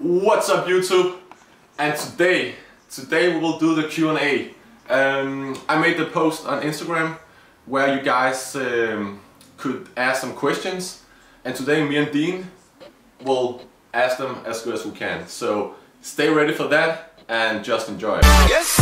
What's up YouTube? And today we will do the Q&A. I made the post on Instagram where you guys could ask some questions, and today me and Dean will ask them as good as we can. So stay ready for that and just enjoy. Yes.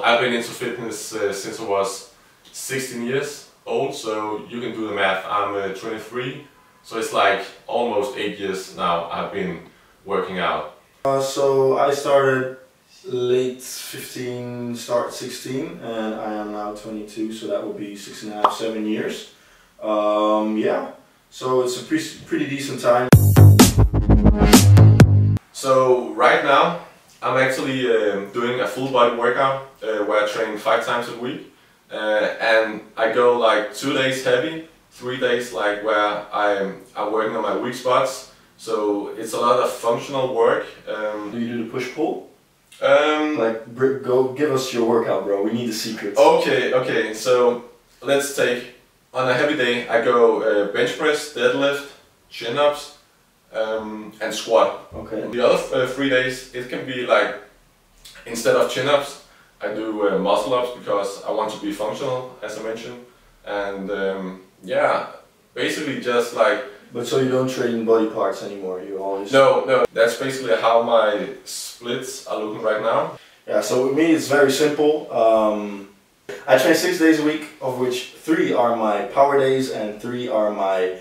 I've been into fitness since I was 16 years old, so you can do the math. I'm 23, so it's like almost 8 years now I've been working out. So I started late 15, start 16, and I am now 22, so that will be 6.5, 7 years. Yeah, so it's a pretty decent time. So right now I'm actually doing a full body workout where I train 5 times a week, and I go like 2 days heavy, 3 days like where I'm working on my weak spots. So it's a lot of functional work. Do you do the push-pull? Go give us your workout, bro. We need the secrets. Okay. So let's take, on a heavy day I go bench press, deadlift, chin-ups, and squat. Okay. The other 3 days it can be like, instead of chin-ups I do muscle-ups because I want to be functional, as I mentioned. And yeah, basically just like... But so you don't train body parts anymore, you always... No, that's basically how my splits are looking right now. Yeah, so with me it's very simple. I train 6 days a week, of which 3 are my power days and 3 are my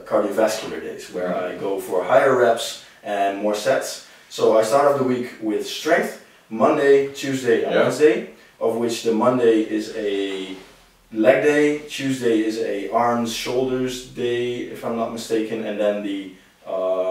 cardiovascular days, where I go for higher reps and more sets. So I start off the week with strength, Monday, Tuesday and Wednesday, of which the Monday is a leg day, Tuesday is a arms, shoulders day, if I'm not mistaken, and then the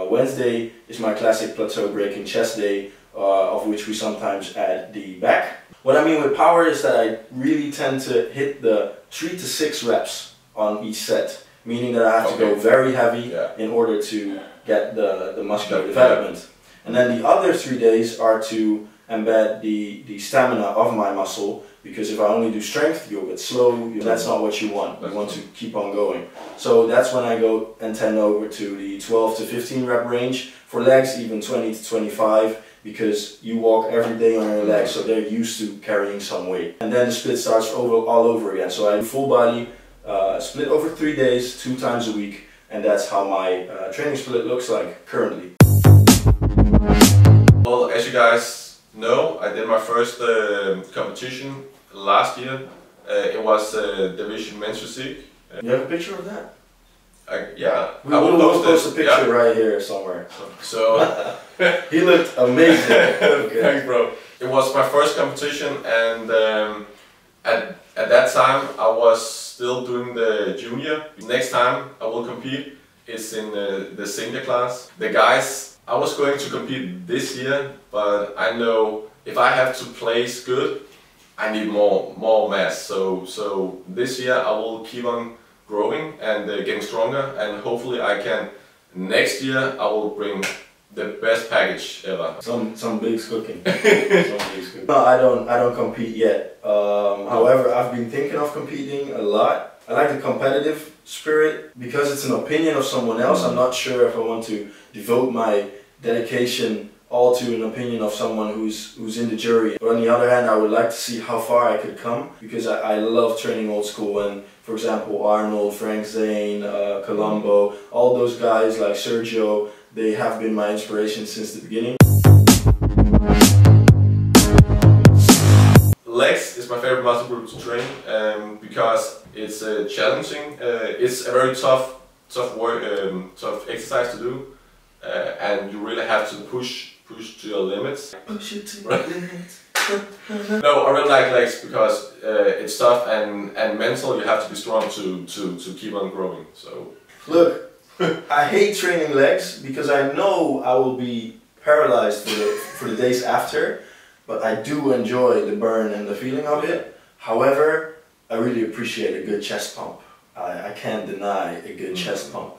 Wednesday is my classic plateau breaking chest day, of which we sometimes add the back. What I mean with power is that I really tend to hit the 3 to 6 reps on each set, meaning that I have to go very heavy in order to get the muscular development. And then the other 3 days are to embed the stamina of my muscle, because if I only do strength, you'll get slow. That's not what you want. You want to keep on going. So that's when I go and tend over to the 12 to 15 rep range. For legs, even 20 to 25, because you walk every day on your legs, so they're used to carrying some weight. And then the split starts all over again. So I do full body, split over 3 days, 2 times a week, and that's how my training split looks like currently. Well, as you guys know, I did my first competition last year. It was Division Men's Physique. You have a picture of that? Yeah, I will post a picture right here somewhere. So he looked amazing. Okay. Thanks, bro. It was my first competition, and at that time I was still doing the junior. Next time I will compete is in the senior class. The guys, I was going to compete this year, but I know if I have to place good, I need more mass. So this year I will keep on growing and getting stronger, and hopefully I can, next year I will bring the best package ever. Some bigs cooking. No, I don't compete yet. However, I've been thinking of competing a lot. I like the competitive spirit because it's an opinion of someone else. I'm not sure if I want to devote my dedication all to an opinion of someone who's in the jury. But on the other hand, I would like to see how far I could come, because I love training old school. And for example, Arnold, Frank Zane, Colombo, all those guys like Sergio, they have been my inspiration since the beginning. Legs is my favorite muscle group to train because it's challenging. It's a very tough work, tough exercise to do, and you really have to push to your limits. Push it to your limits. No, I really like legs because it's tough and mental. You have to be strong to keep on growing. So look, I hate training legs because I know I will be paralyzed for the days after. But I do enjoy the burn and the feeling of it. However, I really appreciate a good chest pump. I can't deny a good chest pump.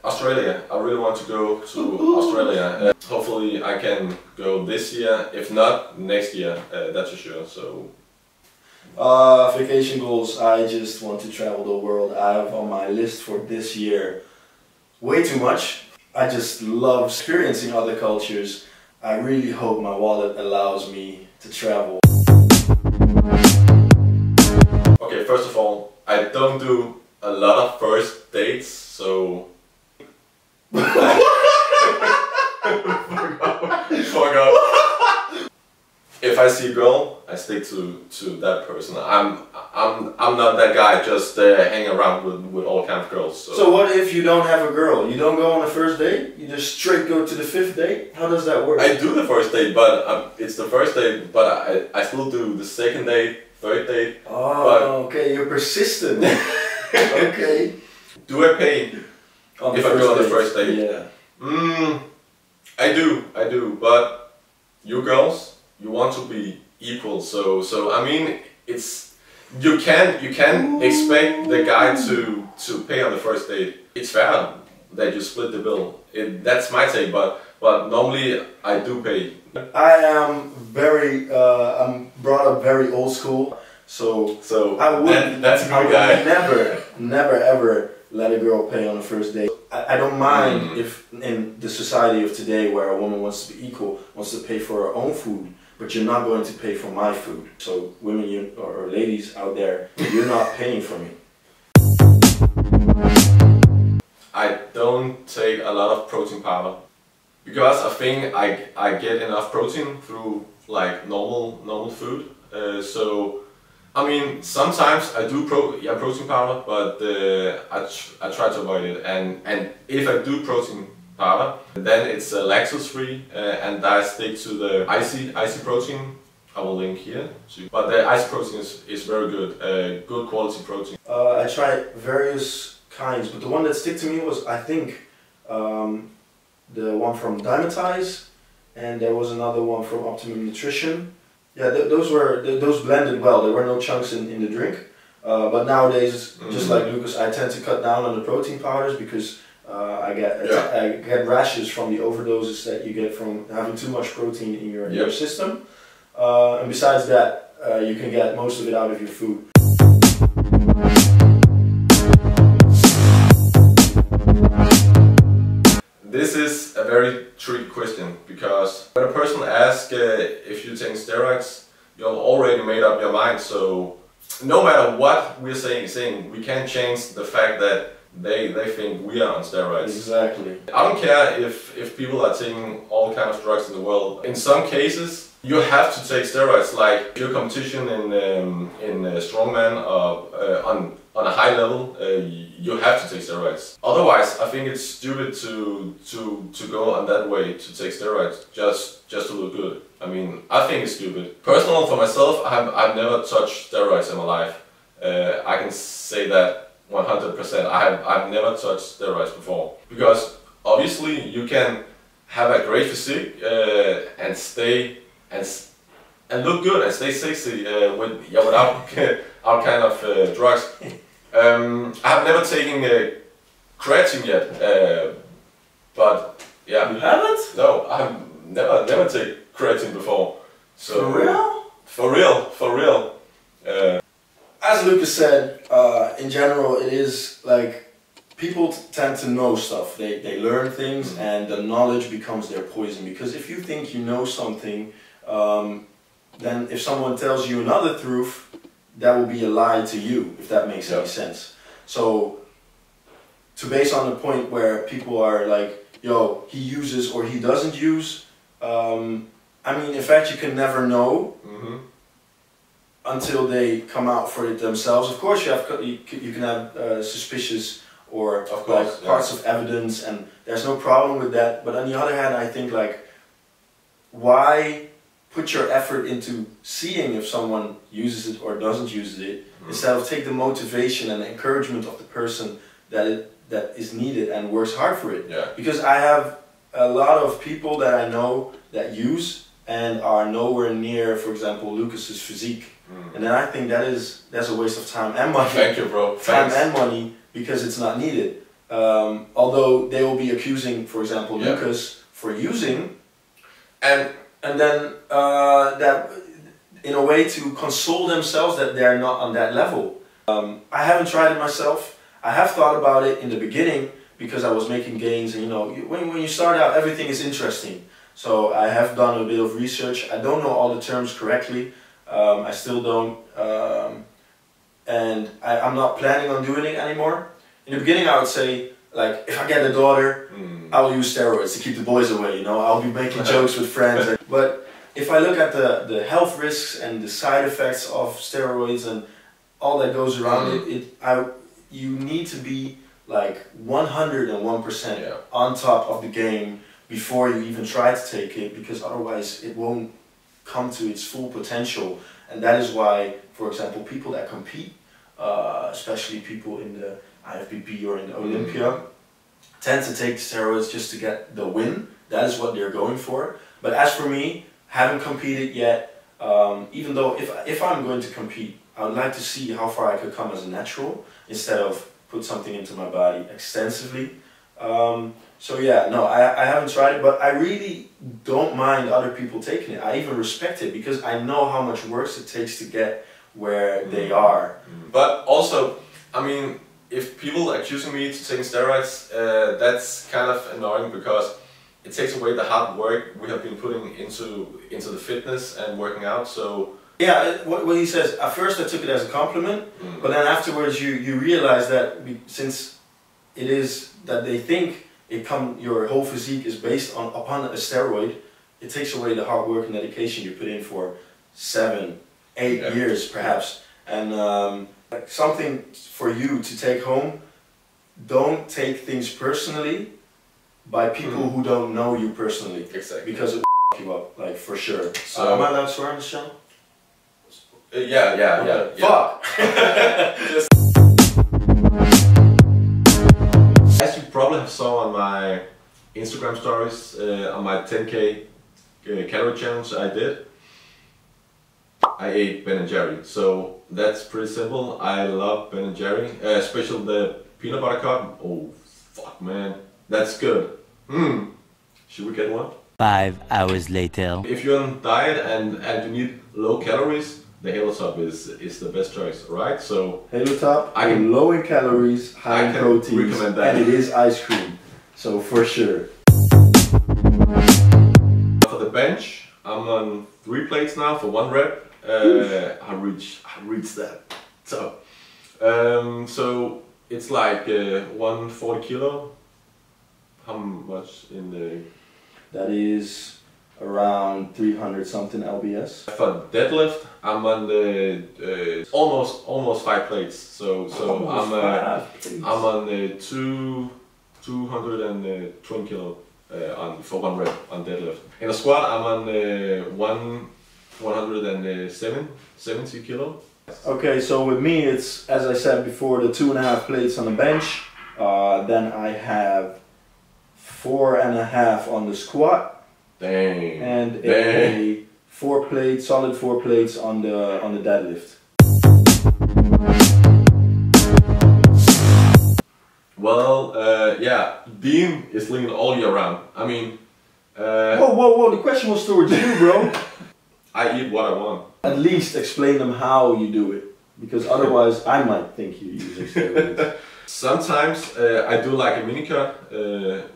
Australia. I really want to go to Australia. Hopefully I can go this year. If not, next year. That's for sure. So. Vacation goals. I just want to travel the world. I have on my list for this year way too much. I just love experiencing other cultures. I really hope my wallet allows me to travel. Okay, first of all, I don't do a lot of first dates, so... Fuck up. If I see a girl, I stick to that person. I'm not that guy just hang around with all kind of girls. So what if you don't have a girl? You don't go on a first date? You just straight go to the 5th date? How does that work? I do the first date, but it's the first date. But I still do the 2nd date, 3rd date. Oh, okay, you're persistent. Okay. Do I pay on if I go on the first date? Yeah. I do. But you girls. You want to be equal, so I mean, it's you can expect the guy to pay on the first date. It's fair that you split the bill. That's my take, but normally I do pay. I am very I'm brought up very old school, so I would that's a good guy. never ever let a girl pay on the first date. I don't mind if in the society of today where a woman wants to be equal, wants to pay for her own food. But you're not going to pay for my food. So women or ladies out there, you're not paying for me. I don't take a lot of protein powder because I think I get enough protein through like normal food. So I mean sometimes I do protein powder, but I try to avoid it. And if I do protein powder, then it's lactose free, and I stick to the icy protein. I will link here. But the icy protein is very good, good quality protein. I tried various kinds, but the one that stuck to me was I think the one from Dimetize, and there was another one from Optimum Nutrition. Yeah, those blended well. There were no chunks in the drink. But nowadays, just like Lucas, I tend to cut down on the protein powders because I get rashes from the overdoses that you get from having too much protein in your system. And besides that, you can get most of it out of your food. This is a very tricky question because when a person asks if you're taking steroids, you've already made up your mind. So no matter what we're saying, we can't change the fact that they think we are on steroids. Exactly. I don't care if people are taking all kinds of drugs in the world. In some cases, you have to take steroids. Like your competition in strongman on a high level, you have to take steroids. Otherwise, I think it's stupid to go on that way to take steroids just to look good. I mean, I think it's stupid. Personally, for myself, I've never touched steroids in my life. I can say that 100%. I've never touched steroids before because obviously you can have a great physique and stay and look good and stay sexy without all kind of drugs. I have never taken creatine yet, but yeah. You haven't? No, I have never taken creatine before. So for real? For real. As Lucas said, in general, it is like people tend to know stuff. They learn things, and the knowledge becomes their poison. Because if you think you know something, then if someone tells you another truth, that will be a lie to you, if that makes any sense. So, to base on the point where people are like, yo, he uses or he doesn't use, I mean, in fact, you can never know. Until they come out for it themselves. Of course, you can have suspicious or parts of evidence, and there's no problem with that. But on the other hand, I think like, why put your effort into seeing if someone uses it or doesn't use it instead of take the motivation and the encouragement of the person that is needed and works hard for it? Yeah. Because I have a lot of people that I know that use and are nowhere near, for example, Lucas's physique. And then I think that's a waste of time and money. Thank you, bro. Time and money because it's not needed. Although they will be accusing, for example, Lukas for using, and then that in a way to console themselves that they're not on that level. I haven't tried it myself. I have thought about it in the beginning because I was making gains, and you know, when you start out, everything is interesting. So I have done a bit of research. I don't know all the terms correctly. I still don't, and I'm not planning on doing it anymore. In the beginning, I would say, like, if I get a daughter, I will use steroids to keep the boys away. You know, I'll be making jokes with friends. But if I look at the health risks and the side effects of steroids and all that goes around you need to be like 101% on top of the game before you even try to take it, because otherwise it won't come to its full potential. And that is why, for example, people that compete, especially people in the IFBB or in the Olympia, tend to take steroids just to get the win. That is what they're going for. But as for me, haven't competed yet, even though if I'm going to compete, I would like to see how far I could come as a natural instead of put something into my body extensively. So yeah, no, I haven't tried it, but I really don't mind other people taking it. I even respect it because I know how much work it takes to get where they are. But also, I mean, if people are accusing me to taking steroids, that's kind of annoying because it takes away the hard work we have been putting into the fitness and working out. So yeah, what he says, at first I took it as a compliment, but then afterwards you realize that since it is that they think your whole physique is based upon a steroid, it takes away the hard work and dedication you put in for 7, 8 years perhaps. And like something for you to take home, don't take things personally by people who don't know you personally. Exactly. Because it will f**k you up, like for sure. So, am I allowed to swear on this channel? Yeah. Fuck! As you probably have saw on my Instagram stories, on my 10K calorie challenge I did, I ate Ben & Jerry. So that's pretty simple. I love Ben & Jerry, especially the peanut butter cup. Oh, fuck man, that's good. Should we get one? 5 hours later. If you're on diet and you need low calories, the Halo Top is the best choice, right? So Halo Top, low in calories, high in proteins, and it is ice cream. So for sure. For the bench, I'm on 3 plates now for 1 rep. I reached that top. So it's like 140 kilo. How much in the? That is around 300 something lbs. For deadlift, I'm on the almost 5 plates. So I'm on the 220 kilo for 1 rep on deadlift. In a squat, I'm on 170 kilo. Okay, so with me, it's as I said before, the 2.5 plates on the bench. Then I have 4.5 on the squat. Dang. And a 4 plate, solid 4 plates on the deadlift. Well, yeah, Dean is lean all year round. I mean, whoa! The question was towards you, bro. I eat what I want. At least explain them how you do it, because otherwise I might think you're using steroids. Sometimes I do like a mini cut,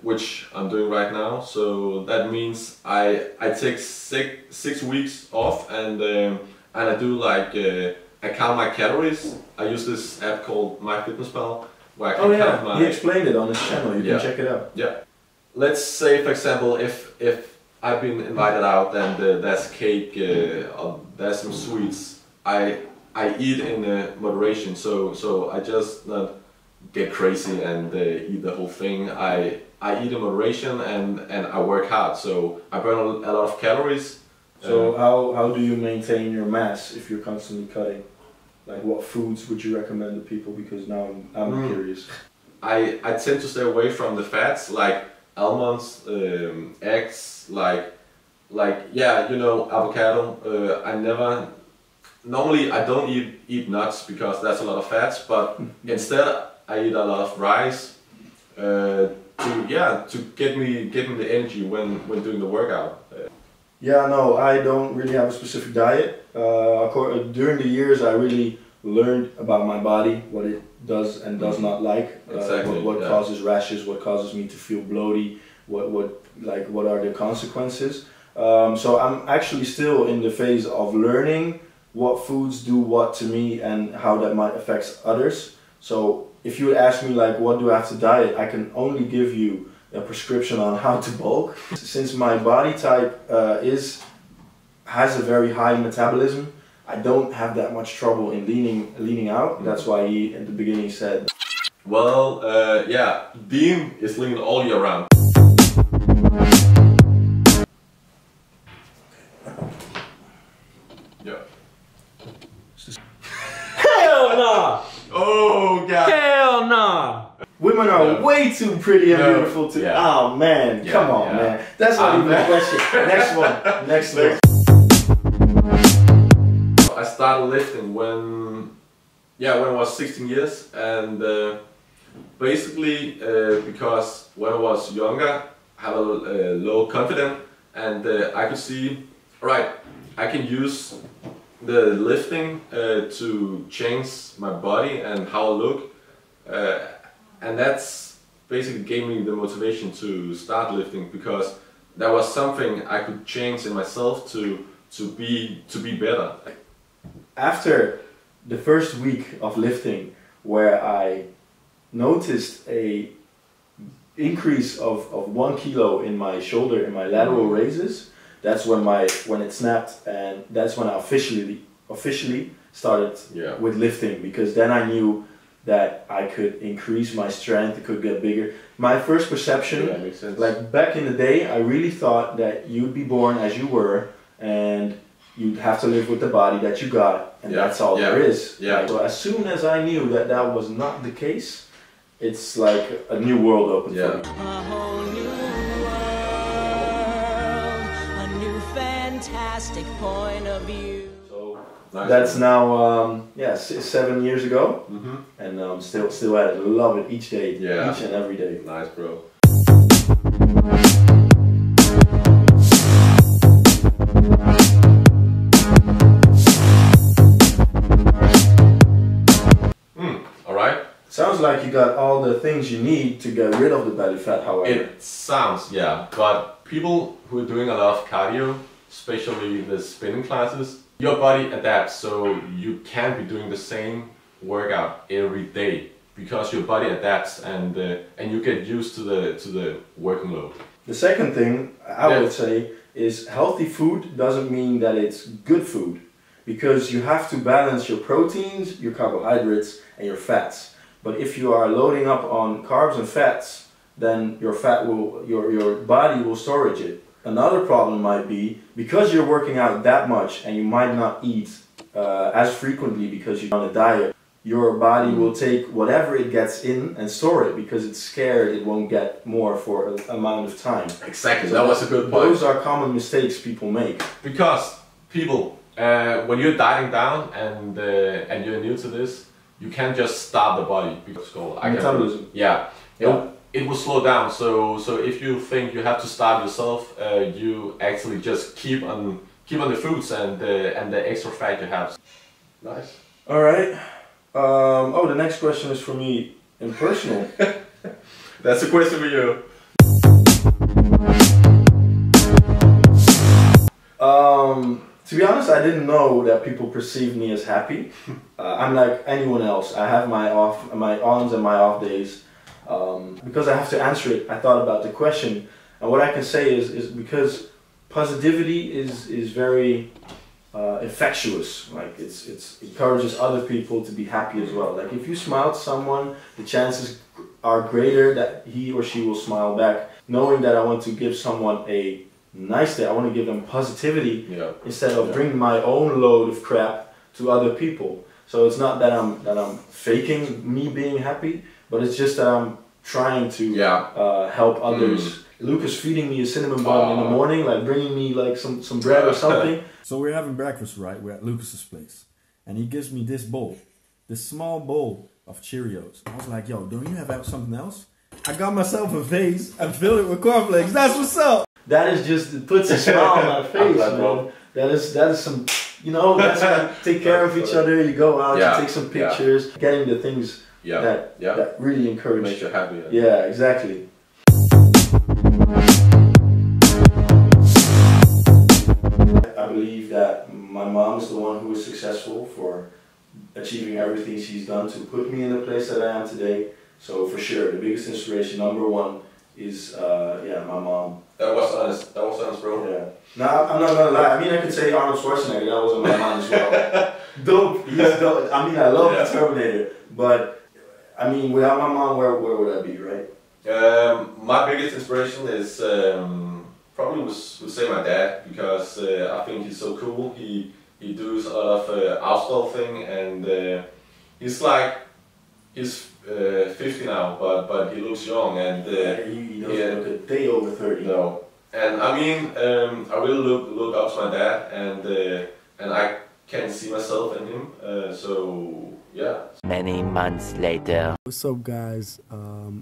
which I'm doing right now. So that means I take 6 weeks off, and I do like I count my calories. I use this app called MyFitnessPal, where I can count my. He explained it on his channel. You can check it out. Yeah. Let's say, for example, if I've been invited out and there's cake, or there's some sweets, I eat in moderation. So I just not get crazy and eat the whole thing. I eat in moderation and I work hard. So I burn a lot of calories. So how do you maintain your mass if you're constantly cutting? Like what foods would you recommend to people? Because now I'm curious. I tend to stay away from the fats like almonds, eggs, like yeah, you know, avocado. Normally I don't eat nuts because that's a lot of fats, but instead I eat a lot of rice, to get me the energy when doing the workout. Yeah, no, I don't really have a specific diet. During the years, I really learned about my body, what it does and does not like, Exactly, what yeah. causes rashes, what causes me to feel bloaty, what are the consequences. So I'm actually still in the phase of learning what foods do what to me and how that might affect others. So if you would ask me like what do I have to diet, I can only give you a prescription on how to bulk. Since my body type has a very high metabolism, I don't have that much trouble in leaning out. That's why he at the beginning said, well, yeah, Dean is lean all year round. Yeah. hell nah! Oh god. Hell nah! Women are way too pretty and beautiful to. Yeah. Oh man, come on, man. That's not even a question. Next one. Next one. I started lifting when I was 16 years, and basically because when I was younger, I had a low confidence, and I could see, right, I can use the lifting to change my body and how I look, and that's basically gave me the motivation to start lifting, because that was something I could change in myself to be better. After the first week of lifting, where I noticed a increase of 1 kilo in my shoulder, in my lateral raises, that's when it snapped, and that's when I officially started with lifting, because then I knew that I could increase my strength, it could get bigger. My first perception, makes sense. like back in the day, I really thought that you'd be born as you were, and you'd have to live with the body that you got, and that's all there is. Yeah. So as soon as I knew that that was not the case, it's like a new world opened for me. A whole new world, a new fantastic point of view. So Nice. that's now 7 years ago, and I'm still at it. I love it each day, each and every day. Nice, bro. Sounds like you got all the things you need to get rid of the belly fat, however. It sounds, yeah, but people who are doing a lot of cardio, especially the spinning classes, your body adapts, so you can't be doing the same workout every day, because your body adapts, and you get used to the working load. The second thing I would say is healthy food doesn't mean that it's good food, because you have to balance your proteins, your carbohydrates, and your fats. But if you are loading up on carbs and fats, then your body will storage it. Another problem might be, because you're working out that much and you might not eat as frequently because you're on a diet, your body will take whatever it gets in and store it, because it's scared it won't get more for an amount of time. Exactly, So that was a good point. Those are common mistakes people make. Because people, when you're dieting down and you're new to this, you can't just starve the body, because Metabolism. It will slow down. So if you think you have to starve yourself, you actually just keep on the foods and the extra fat you have. Nice. All right. The next question is for me in personal. That's a question for you. To be honest, I didn't know that people perceive me as happy. I'm like anyone else. I have my ons and my off days. Because I have to answer it, I thought about the question, and what I can say is because positivity is very infectious. Like it encourages other people to be happy as well. Like if you smile to someone, the chances are greater that he or she will smile back. Knowing that I want to give someone a nice day, I want to give them positivity instead of bringing my own load of crap to other people. So it's not that I'm faking me being happy, but it's just that I'm trying to help others. Lukas feeding me a cinnamon bun in the morning, like bringing me like some bread or something. So we're having breakfast, right? We're at Lukas's place, and he gives me this bowl, this small bowl of Cheerios. I was like, yo, don't you have something else? I got myself a vase and filled it with cornflakes. That's what's up. That is just, it puts a smile on my face, man. That is some, you know, that's take care of each other. You go out, you take some pictures, getting the things that really encourage. Make you happy. Yeah, exactly. I believe that my mom is the one who is successful for achieving everything she's done to put me in the place that I am today. So for sure, the biggest inspiration, number one, is my mom. That was honest. That was honest, bro. Yeah. No, I'm not gonna lie. I mean, I could say Arnold Schwarzenegger. That was on my mind as well. Dope. He's dope. I mean, I love the Terminator, but I mean, without my mom, where would I be, right? My biggest inspiration is probably would say my dad, because I think he's so cool. He does a lot of outdoor thing, and he's 50 now, but he looks young, and he doesn't look a day over 30. No, and I mean, I really look up to my dad, and I can see myself in him. So yeah. Many months later. What's up, guys?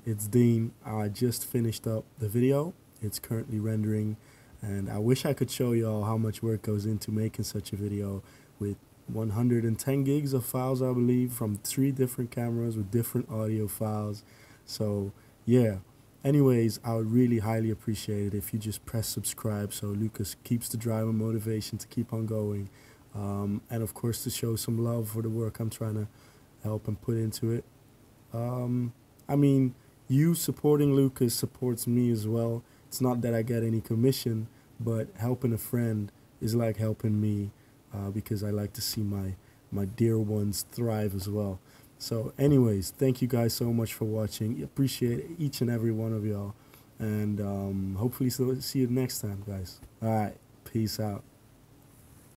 It's Dean. I just finished up the video. It's currently rendering, and I wish I could show y'all how much work goes into making such a video with 110 gigs of files, I believe, from 3 different cameras with different audio files. So yeah, anyways, I would really highly appreciate it if you just press subscribe so Lucas keeps the drive and motivation to keep on going, and of course to show some love for the work I'm trying to help and put into it. I mean, you supporting Lucas supports me as well. It's not that I get any commission, but helping a friend is like helping me, because I like to see my dear ones thrive as well. So anyways, thank you guys so much for watching. Appreciate each and every one of y'all, and hopefully see you next time, guys. All right, peace out.